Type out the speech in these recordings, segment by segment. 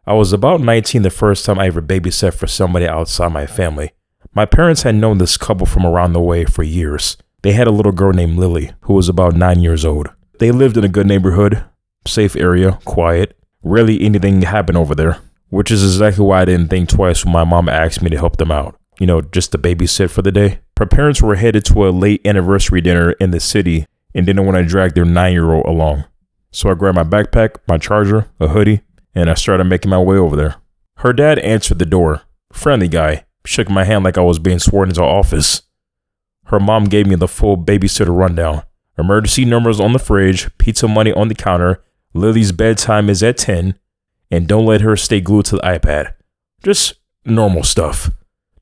I was about 19 the first time I ever babysat for somebody outside my family. My parents had known this couple from around the way for years. They had a little girl named Lily, who was about 9 years old. They lived in a good neighborhood, safe area, quiet. Rarely anything happened over there, which is exactly why I didn't think twice when my mom asked me to help them out. You know, just to babysit for the day. Her parents were headed to a late anniversary dinner in the city and didn't want to drag their 9-year-old along. So I grabbed my backpack, my charger, a hoodie, and I started making my way over there. Her dad answered the door. Friendly guy. Shook my hand like I was being sworn into office. Her mom gave me the full babysitter rundown. Emergency numbers on the fridge, pizza money on the counter, Lily's bedtime is at 10, and don't let her stay glued to the iPad. Just normal stuff.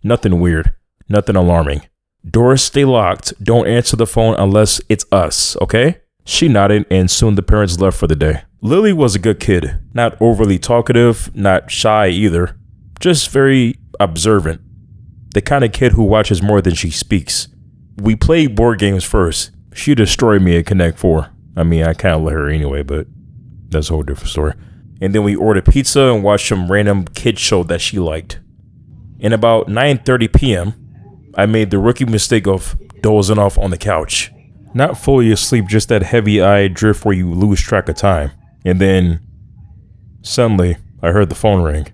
Nothing weird. Nothing alarming. Doors stay locked. Don't answer the phone unless it's us, okay? She nodded, and soon the parents left for the day. Lily was a good kid. Not overly talkative, not shy either. Just very observant. The kind of kid who watches more than she speaks. We played board games first. She destroyed me at Connect 4. I mean, I can't let her anyway, but that's a whole different story. And then we ordered pizza and watched some random kid show that she liked. And about 9:30 p.m., I made the rookie mistake of dozing off on the couch. Not fully asleep, just that heavy-eyed drift where you lose track of time. And then, suddenly, I heard the phone ring.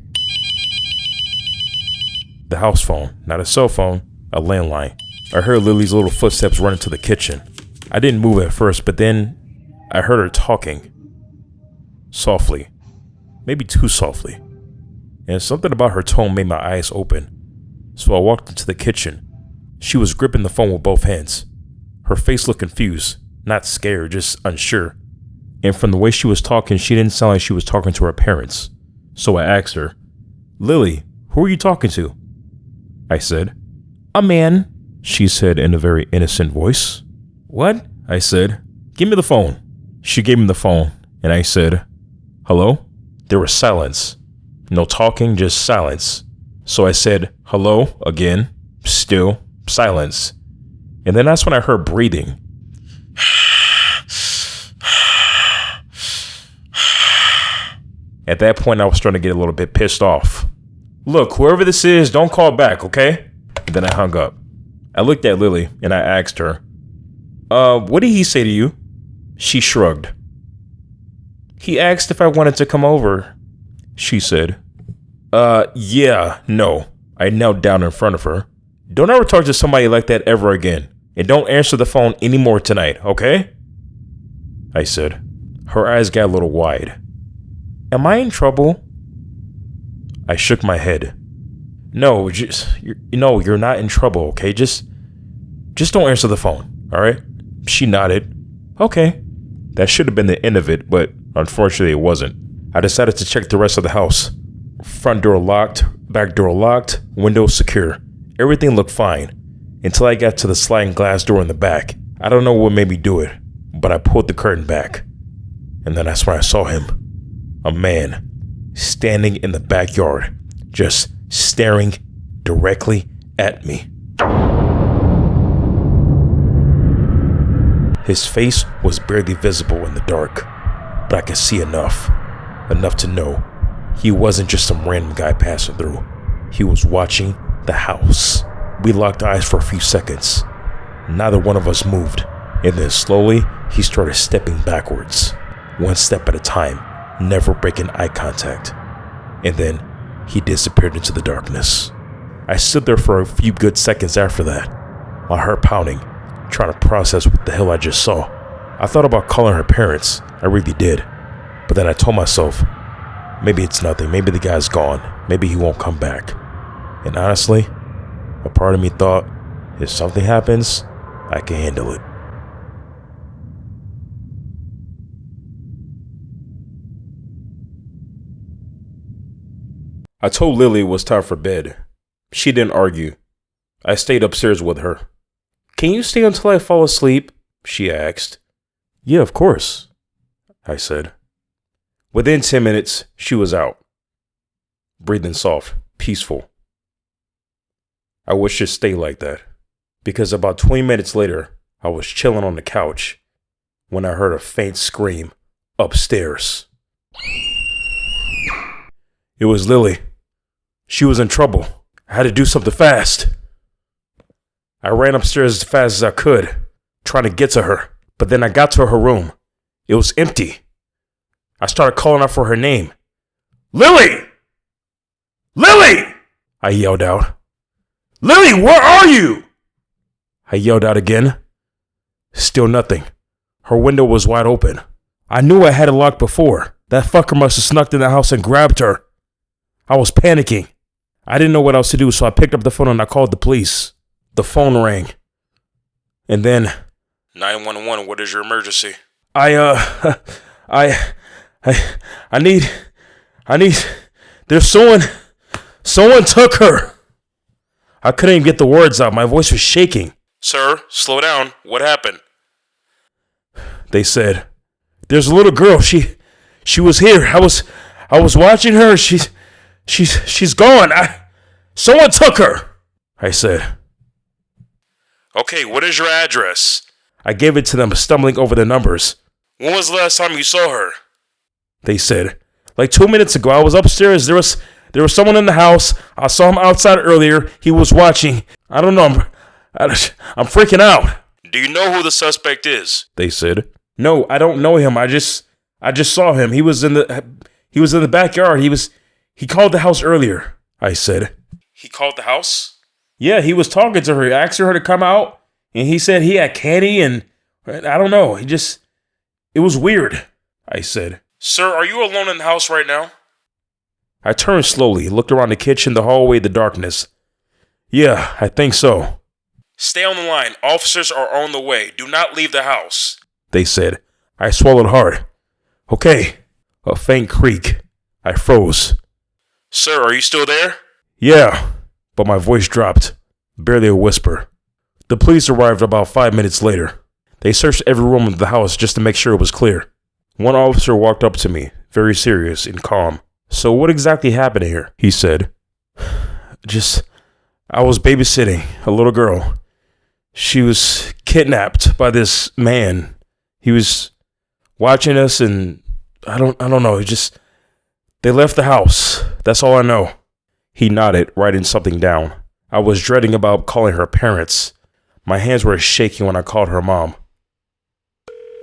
The house phone, not a cell phone, a landline. I heard Lily's little footsteps running to the kitchen. I didn't move at first, but then I heard her talking. Softly. Maybe too softly. And something about her tone made my eyes open. So I walked into the kitchen. She was gripping the phone with both hands. Her face looked confused, not scared, just unsure. And from the way she was talking, she didn't sound like she was talking to her parents. So I asked her, "Lily, who are you talking to?" I said, "A man," she said in a very innocent voice. "What?" I said. "Give me the phone." She gave me the phone, and I said, "Hello?" There was silence. No talking, just silence. So I said, "Hello," again. Still silence. And then that's when I heard breathing. At that point, I was starting to get a little bit pissed off. "Look, whoever this is, don't call back, okay?" And then I hung up. I looked at Lily and I asked her, what did he say to you?" She shrugged. "He asked if I wanted to come over," she said. Yeah, no." I knelt down in front of her. "Don't ever talk to somebody like that ever again. And don't answer the phone anymore tonight, okay?" I said. Her eyes got a little wide. "Am I in trouble?" I shook my head. "No, you're not in trouble, okay? Just don't answer the phone, all right?" She nodded. "Okay." That should have been the end of it, but unfortunately it wasn't. I decided to check the rest of the house. Front door locked, back door locked, windows secure. Everything looked fine, until I got to the sliding glass door in the back. I don't know what made me do it, but I pulled the curtain back. And then that's when I saw him. A man, standing in the backyard, just staring directly at me. His face was barely visible in the dark, but I could see enough to know he wasn't just some random guy passing through. He was watching the house. We locked eyes for a few seconds. Neither one of us moved, and then slowly he started stepping backwards, one step at a time, never breaking eye contact. And then he disappeared into the darkness. I stood there for a few good seconds after that, my heart pounding, trying to process what the hell I just saw. I thought about calling her parents, I really did. But then I told myself, maybe it's nothing, maybe the guy's gone, maybe he won't come back. And honestly, a part of me thought, if something happens, I can handle it. I told Lily it was time for bed. She didn't argue. I stayed upstairs with her. "Can you stay until I fall asleep?" she asked. "Yeah, of course," I said. Within 10 minutes, she was out. Breathing soft, peaceful. I wish it stayed like that, because about 20 minutes later, I was chilling on the couch when I heard a faint scream upstairs. It was Lily. She was in trouble. I had to do something fast. I ran upstairs as fast as I could, trying to get to her. But then I got to her room. It was empty. I started calling out for her name. Lily! Lily! I yelled out. Lily, where are you? I yelled out again. Still nothing. Her window was wide open. I knew I had it locked before. That fucker must have snuck in the house and grabbed her. I was panicking. I didn't know what else to do, so I picked up the phone and I called the police. The phone rang. And then, 911, what is your emergency? I need, there's someone took her. I couldn't even get the words out. My voice was shaking. Sir, slow down. What happened? They said, there's a little girl. She was here. I was watching her. She's gone. Someone took her. I said, okay, what is your address? I gave it to them, stumbling over the numbers. When was the last time you saw her? They said, like 2 minutes ago. I was upstairs. There was someone in the house. I saw him outside earlier. He was watching. I don't know. I'm freaking out. Do you know who the suspect is? They said. No, I don't know him. I just saw him. He was in the backyard. He called the house earlier. I said. He called the house? Yeah, he was talking to her, asking her to come out, and he said he had candy and I don't know. It was weird. I said. Sir, are you alone in the house right now? I turned slowly, looked around the kitchen, the hallway, the darkness. Yeah, I think so. Stay on the line. Officers are on the way. Do not leave the house. They said. I swallowed hard. Okay. A faint creak. I froze. Sir, are you still there? Yeah, but my voice dropped. Barely a whisper. The police arrived about 5 minutes later. They searched every room of the house just to make sure it was clear. One officer walked up to me, very serious and calm. So what exactly happened here? He said. I was babysitting a little girl. She was kidnapped by this man. He was watching us and I don't know. They left the house. That's all I know. He nodded, writing something down. I was dreading about calling her parents. My hands were shaking when I called her mom.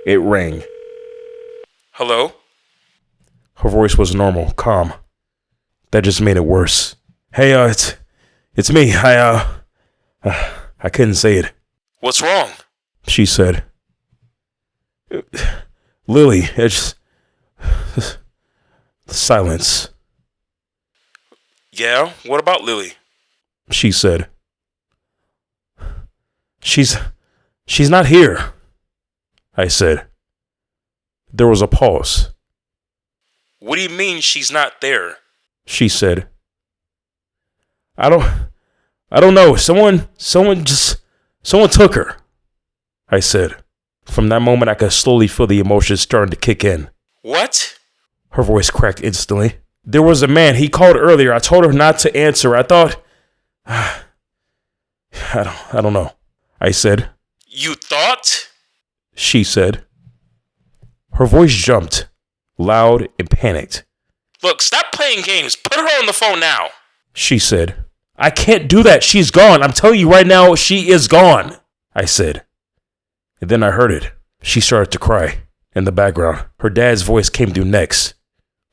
It rang. Hello? Her voice was normal, calm. That just made it worse. Hey, it's me. I couldn't say it. What's wrong? She said. Lily, silence. Yeah, what about Lily? She said. She's not here. I said. There was a pause. What do you mean she's not there? She said. I don't know. Someone took her. I said. From that moment, I could slowly feel the emotions starting to kick in. What? Her voice cracked instantly. There was a man. He called earlier. I told her not to answer. I thought... I don't know. I said. You thought? She said. Her voice jumped, loud and panicked. Look, stop playing games. Put her on the phone now. She said. I can't do that. She's gone. I'm telling you right now, she is gone. I said. And then I heard it. She started to cry. In the background, her dad's voice came through next,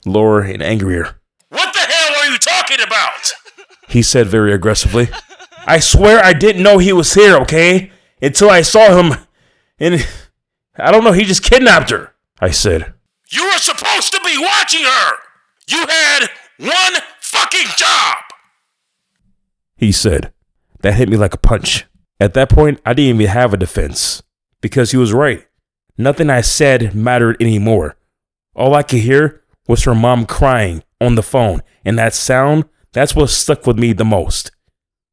lower and angrier. What the hell are you talking about? He said very aggressively. I swear I didn't know he was here, okay? Until I saw him, and I don't know, he just kidnapped her. I said. You were supposed to be watching her! You had one fucking job! He said. That hit me like a punch. At that point, I didn't even have a defense. Because he was right. Nothing I said mattered anymore. All I could hear was her mom crying on the phone. And that sound, that's what stuck with me the most.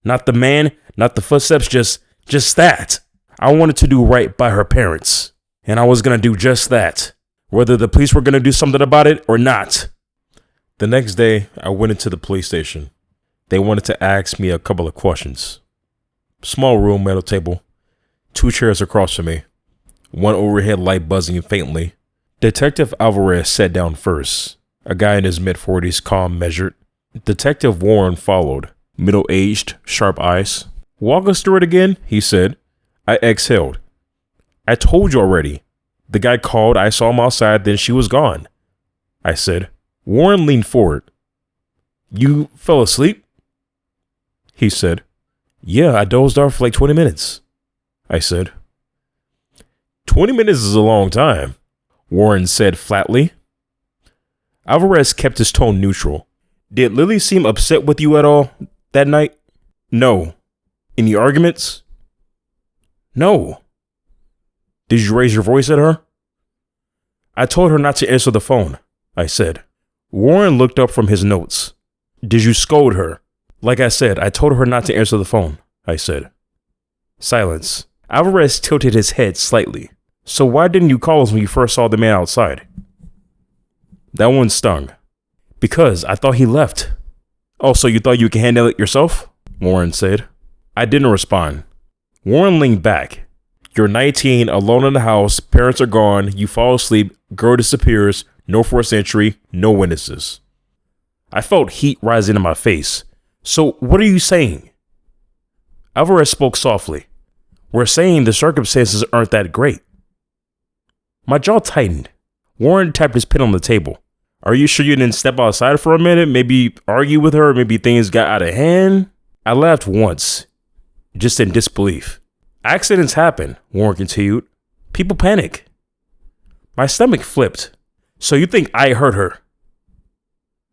Not the man, not the footsteps, just that. I wanted to do right by her parents. And I was going to do just that. Whether the police were going to do something about it or not. The next day, I went into the police station. They wanted to ask me a couple of questions. Small room, metal table. 2 chairs across from me. One overhead light buzzing faintly. Detective Alvarez sat down first. A guy in his mid-40s, calm, measured. Detective Warren followed, middle-aged, sharp eyes. "Walk us through it again," he said. I exhaled. "I told you already. The guy called, I saw him outside, then she was gone," I said. Warren leaned forward. "You fell asleep?" He said. "Yeah, I dozed off for like 20 minutes," I said. 20 minutes is a long time," Warren said flatly. Alvarez kept his tone neutral. "Did Lily seem upset with you at all that night?" "No." "Any arguments?" "No." "Did you raise your voice at her?" "I told her not to answer the phone," I said. Warren looked up from his notes. "Did you scold her?" "Like I said, I told her not to answer the phone," I said. Silence. Alvarez tilted his head slightly. "So why didn't you call us when you first saw the man outside?" That one stung. "Because I thought he left." "Oh, so you thought you could handle it yourself?" Warren said. I didn't respond. Warren leaned back. "You're 19, alone in the house, parents are gone, you fall asleep, girl disappears, no forced entry, no witnesses." I felt heat rising in my face. "So what are you saying?" Alvarez spoke softly. "We're saying the circumstances aren't that great." My jaw tightened. Warren tapped his pen on the table. "Are you sure you didn't step outside for a minute? Maybe argue with her? Maybe things got out of hand?" I laughed once, just in disbelief. "Accidents happen," Warren continued. "People panic." My stomach flipped. "So you think I hurt her?"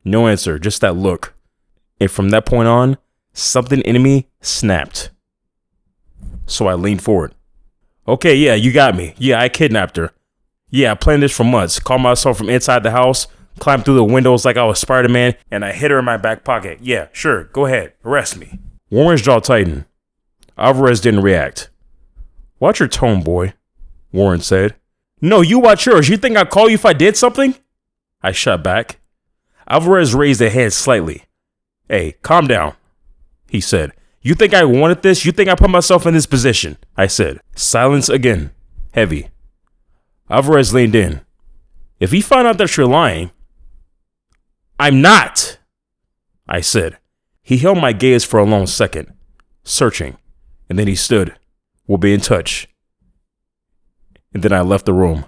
No answer, just that look. And from that point on, something in me snapped. So I leaned forward. "Okay, yeah, you got me. Yeah, I kidnapped her. Yeah, I planned this for months. Called myself from inside the house, climbed through the windows like I was Spider-Man, and I hid her in my back pocket. Yeah, sure, go ahead, arrest me." Warren's jaw tightened. Alvarez didn't react. "Watch your tone, boy," Warren said. "No, you watch yours. You think I'd call you if I did something?" I shot back. Alvarez raised a hand slightly. "Hey, calm down," he said. "You think I wanted this? You think I put myself in this position?" I said. Silence again. Heavy. Alvarez leaned in. "If he found out that you're lying..." "I'm not," I said. He held my gaze for a long second, searching, and then he stood. "We'll be in touch." And then I left the room.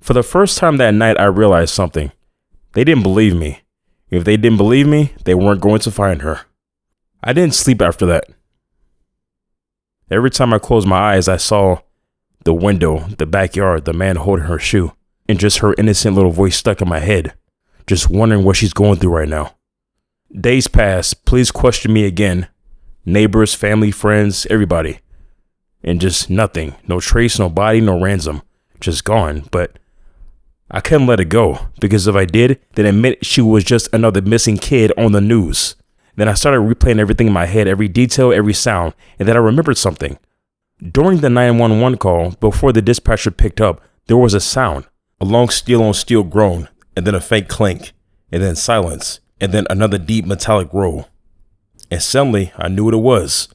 For the first time that night, I realized something. They didn't believe me. If they didn't believe me, they weren't going to find her. I didn't sleep after that. Every time I closed my eyes, I saw the window, the backyard, the man holding her shoe, and just her innocent little voice stuck in my head, just wondering what she's going through right now. Days passed. Police questioned me again. Neighbors, family, friends, everybody. And just nothing. No trace, no body, no ransom. Just gone. But I couldn't let it go, because if I did, then it meant she was just another missing kid on the news. Then I started replaying everything in my head, every detail, every sound, and then I remembered something. During the 911 call, before the dispatcher picked up, there was a sound, a long steel-on-steel groan, and then a faint clink, and then silence, and then another deep metallic roll. And suddenly, I knew what it was.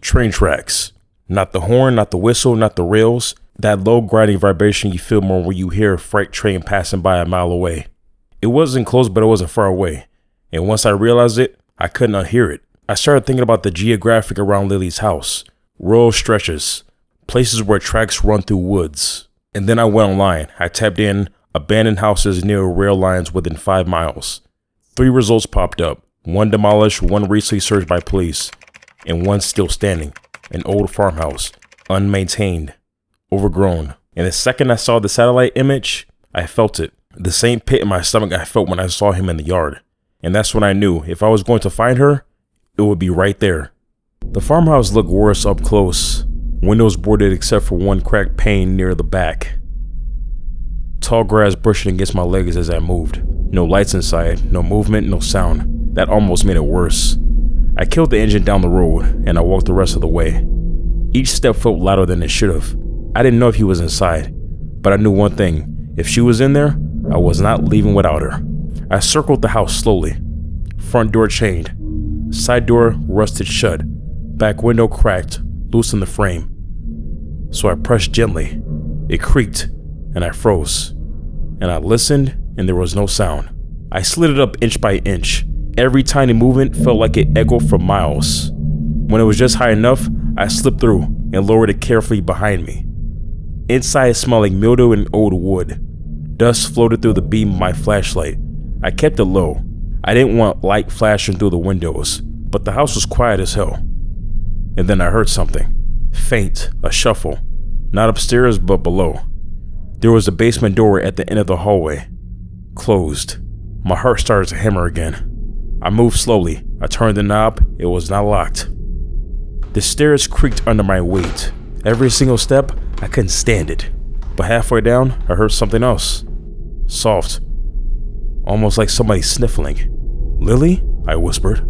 Train tracks. Not the horn, not the whistle, not the rails. That low grinding vibration you feel more when you hear a freight train passing by a mile away. It wasn't close, but it wasn't far away. And once I realized it, I couldn't unhear it. I started thinking about the geographic around Lily's house. Rural stretches, places where tracks run through woods. And then I went online. I tapped in abandoned houses near rail lines within 5 miles. 3 results popped up. 1 demolished, 1 recently searched by police, and 1 still standing. An old farmhouse, unmaintained, overgrown. And the second I saw the satellite image, I felt it. The same pit in my stomach I felt when I saw him in the yard. And that's when I knew if I was going to find her, it would be right there. The farmhouse looked worse up close. Windows boarded except for 1 cracked pane near the back. Tall grass brushing against my legs as I moved. No lights inside, no movement, no sound. That almost made it worse. I killed the engine down the road, and I walked the rest of the way. Each step felt louder than it should have. I didn't know if he was inside, but I knew one thing. If she was in there, I was not leaving without her. I circled the house slowly. Front door chained. Side door rusted shut. Back window cracked, loose in the frame. So I pressed gently. It creaked, and I froze. And I listened, and there was no sound. I slid it up inch by inch. Every tiny movement felt like it echoed for miles. When it was just high enough, I slipped through and lowered it carefully behind me. Inside it smelled like mildew and old wood. Dust floated through the beam of my flashlight. I kept it low. I didn't want light flashing through the windows, but the house was quiet as hell. And then I heard something. Faint, a shuffle. Not upstairs, but below. There was a basement door at the end of the hallway. Closed. My heart started to hammer again. I moved slowly. I turned the knob. It was not locked. The stairs creaked under my weight. Every single step, I couldn't stand it. But halfway down, I heard something else. Soft. Almost like somebody sniffling. "Lily?" I whispered.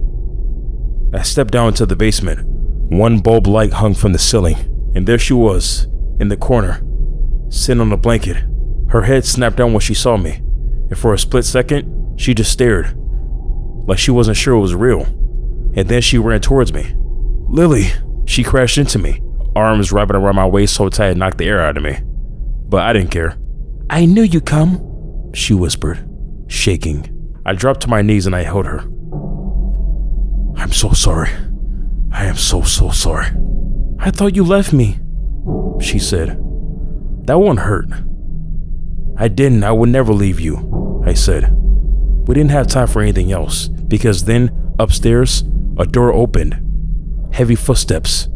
I stepped down into the basement. One bulb light hung from the ceiling, and there she was, in the corner, sitting on a blanket. Her head snapped down when she saw me, and for a split second, she just stared, like she wasn't sure it was real. And then she ran towards me. "Lily!" She crashed into me, arms wrapping around my waist so tight it knocked the air out of me. But I didn't care. "I knew you'd come," she whispered, shaking. I dropped to my knees and I held her. "I'm so sorry. I am so sorry." "I thought you left me," she said. "That won't hurt." "I didn't. I would never leave you," I said. We didn't have time for anything else, because then, upstairs, a door opened. Heavy footsteps.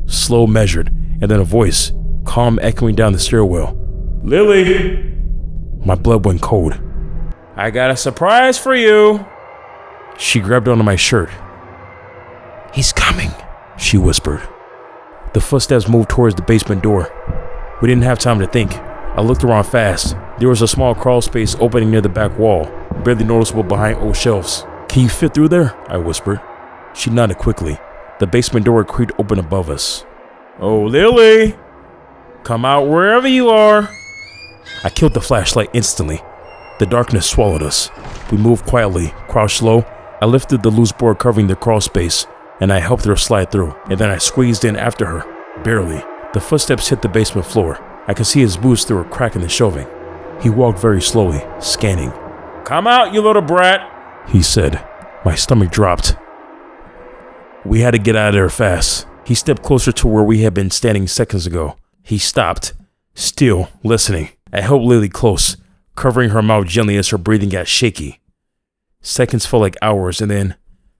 Slow, measured, and then a voice, calm, echoing down the stairwell. "Lily!" My blood went cold. "I got a surprise for you." She grabbed onto my shirt. "He's coming," she whispered. The footsteps moved towards the basement door. We didn't have time to think. I looked around fast. There was a small crawl space opening near the back wall, barely noticeable behind old shelves. "Can you fit through there?" I whispered. She nodded quickly. The basement door creaked open above us. "Oh, Lily! Come out wherever you are." I killed the flashlight instantly. The darkness swallowed us. We moved quietly, crouched low. I lifted the loose board covering the crawl space, and I helped her slide through, and then I squeezed in after her, barely. The footsteps hit the basement floor. I could see his boots through a crack in the shelving. He walked very slowly, scanning. "Come out, you little brat," he said. My stomach dropped. We had to get out of there fast. He stepped closer to where we had been standing seconds ago. He stopped, still listening. I held Lily close, covering her mouth gently as her breathing got shaky. Seconds felt like hours, and then,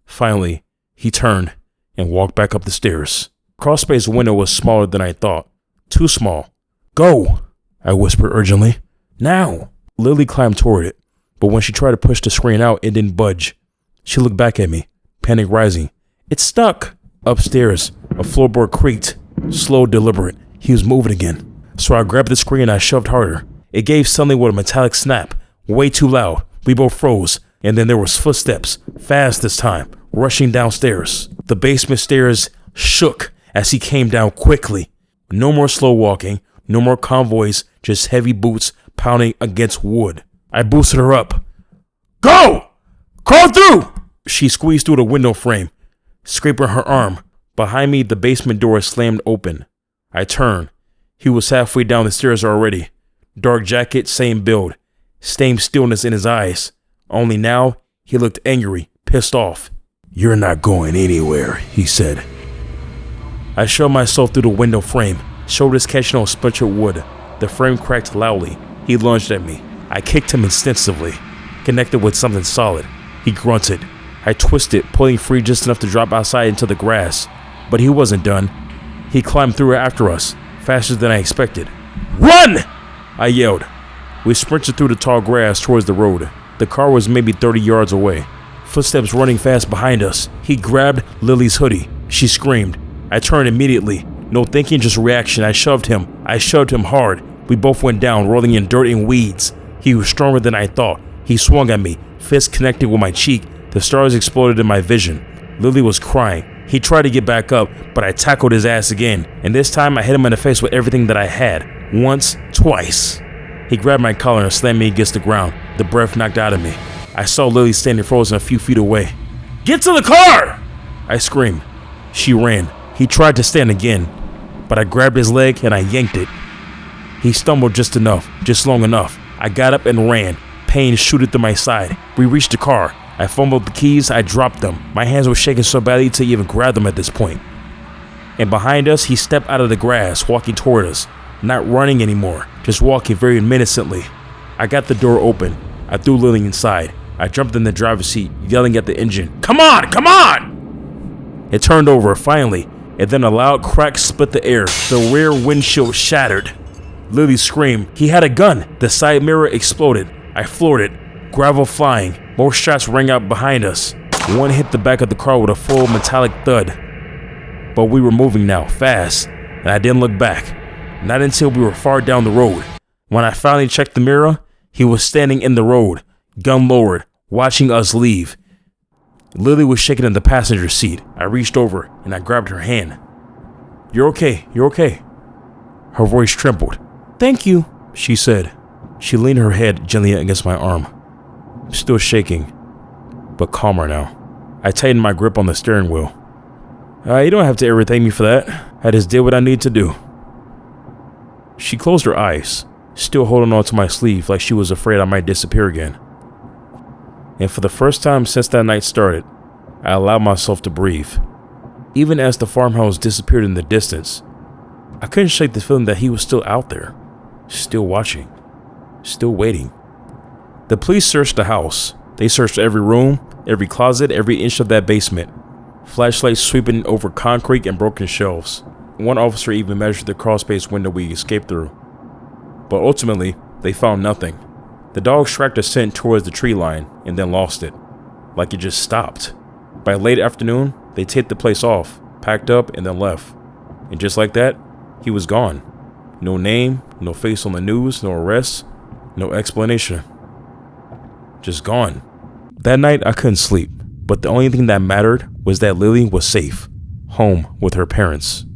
finally, he turned and walked back up the stairs. Crawlspace's window was smaller than I thought. Too small. "Go!" I whispered urgently. "Now!" Lily climbed toward it, but when she tried to push the screen out, it didn't budge. She looked back at me, panic rising. "It's stuck!" Upstairs, a floorboard creaked. Slow, deliberate. He was moving again. So I grabbed the screen and I shoved harder. It gave suddenly with a metallic snap, way too loud. We both froze, and then there was footsteps, fast this time, rushing downstairs. The basement stairs shook as he came down quickly. No more slow walking, no more convoys, just heavy boots pounding against wood. I boosted her up. "Go! Crawl through!" She squeezed through the window frame, scraping her arm. Behind me, the basement door slammed open. I turned. He was halfway down the stairs already. Dark jacket, same build. Same stillness in his eyes. Only now, he looked angry, pissed off. "You're not going anywhere," he said. I shoved myself through the window frame, shoulders catching on splintered wood. The frame cracked loudly. He lunged at me. I kicked him instinctively, connected with something solid. He grunted. I twisted, pulling free just enough to drop outside into the grass. But he wasn't done. He climbed through after us, faster than I expected. "Run!" I yelled. We sprinted through the tall grass towards the road. The car was maybe 30 yards away. Footsteps running fast behind us. He grabbed Lily's hoodie. She screamed. I turned immediately. No thinking, just reaction. I shoved him. I shoved him hard. We both went down, rolling in dirt and weeds. He was stronger than I thought. He swung at me, fist connecting with my cheek. The stars exploded in my vision. Lily was crying. He tried to get back up, but I tackled his ass again, and this time I hit him in the face with everything that I had. Once, twice. He grabbed my collar and slammed me against the ground. The breath knocked out of me. I saw Lily standing frozen a few feet away. "Get to the car!" I screamed. She ran. He tried to stand again, but I grabbed his leg and I yanked it. He stumbled just enough, just long enough. I got up and ran, pain shooting through my side. We reached the car. I fumbled the keys, I dropped them. My hands were shaking so badly to even grab them at this point. And behind us, he stepped out of the grass, walking toward us. Not running anymore, just walking very menacingly. I got the door open. I threw Lily inside. I jumped in the driver's seat, yelling at the engine, "Come on, come on!" It turned over, finally, and then a loud crack split the air. The rear windshield shattered. Lily screamed. He had a gun. The side mirror exploded. I floored it. Gravel flying. More shots rang out behind us. One hit the back of the car with a full metallic thud. But we were moving now, fast, and I didn't look back. Not until we were far down the road. When I finally checked the mirror, he was standing in the road, gun lowered, watching us leave. Lily was shaking in the passenger seat. I reached over and I grabbed her hand. You're okay. Her voice trembled. "Thank you," she said. She leaned her head gently against my arm. Still shaking, but calmer now. I tightened my grip on the steering wheel. You don't have to ever thank me for that. I just did what I need to do." She closed her eyes, still holding on to my sleeve like she was afraid I might disappear again. And for the first time since that night started, I allowed myself to breathe. Even as the farmhouse disappeared in the distance, I couldn't shake the feeling that he was still out there, still watching, still waiting. The police searched the house. They searched every room, every closet, every inch of that basement. Flashlights sweeping over concrete and broken shelves. One officer even measured the crawlspace window we escaped through. But ultimately, they found nothing. The dog tracked a scent towards the tree line and then lost it, like it just stopped. By late afternoon, they taped the place off, packed up, and then left. And just like that, he was gone. No name, no face on the news, no arrests, no explanation. Just gone. That night, I couldn't sleep, but the only thing that mattered was that Lily was safe, home with her parents.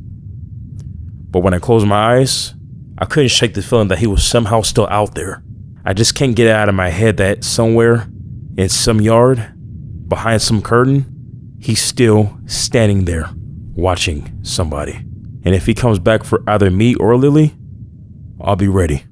But when I closed my eyes, I couldn't shake the feeling that he was somehow still out there. I just can't get it out of my head that somewhere, in some yard, behind some curtain, he's still standing there, watching somebody. And if he comes back for either me or Lily, I'll be ready.